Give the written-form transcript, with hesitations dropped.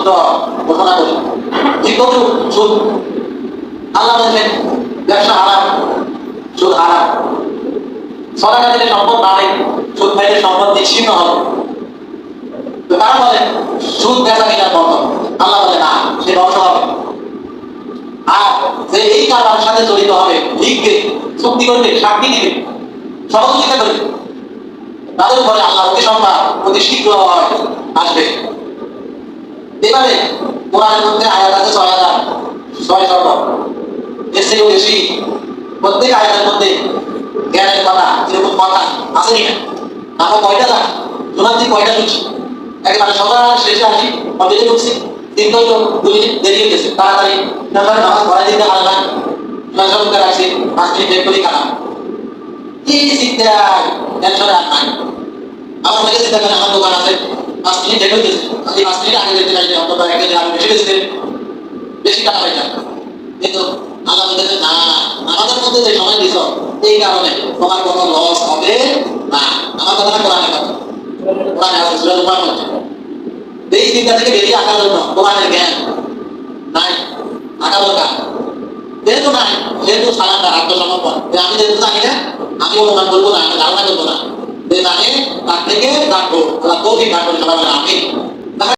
সুদ ঘোষণা করি। ঠিক কত সুদ? আল্লাহ বলেছেন ব্যবসা হারাম, সুদ হারাম। সরকার দিলে সম্পদ বাড়ে, সুদ খাইলে সম্পদ নিশ্চিন্ন হবে। তো তারা বলেন সুদ বেচা কিনা বন্ধ, আল্লাহ বলে না, সে ধ্বংস হবে। আর যে এই কারবারের সাথে জড়িত হবে, লিখবে, চুক্তি করবে, সাক্ষী দিবে, সহযোগিতা করবে, তাদের উপরে আল্লাহ অতি সম্মান অতি শীঘ্র আসবে। এবারে কোরআনের মধ্যে আয়াত আছে ৬,৬০০, এর থেকেও বেশি। প্রত্যেক আয়াতের মধ্যে জ্ঞানের কথা, এরকম কথা আছে কিনা? আমরা কয়টা জানি? শোনাচ্ছি কয়টা শুনছি, একেবারে সকাল শেষে আসি, কবে ঢুকছি, ৩-২ মিনিট দেরি হয়ে গেছে, তাড়াতাড়ি নামাজ পড়াই দিতে পারে না, সকাল আসছি ৫ মিনিট বের করি কানা কি শিখতে টেনশনে আর নাই। আমার থেকে চিন্তা করেন আমার দোকান আছে, ৫ মিনিট লেট হয়ে গেছে, আমি ৫ মিনিট আগে যেতে পারি, অন্তত ১ দিন আরো বেশি গেছে, বেশি টাকা পাই না। কিন্তু আল্লাহ বলতেছে না, আমাদের মধ্যে যে সময় দিছ এই কারণে তোমার কোনো লস হবে না। আমার কথাটা কোরআনের কথা, কোরআনে আছে সূরা লুকমান মধ্যে। এই চিন্তা থেকে বেরিয়ে আসার জন্য কোরআনের জ্ঞান নাই, থাকা দরকার। যেহেতু নাই, যেহেতু সালান্ডার, আত্মসমর্পণ, আমি যেহেতু জানি না, আমি অনুমান করবো না, আমি ধারণা করবো না, যে জানে তার থেকে জানবো, তৌফিক দান করে সবাই আমি।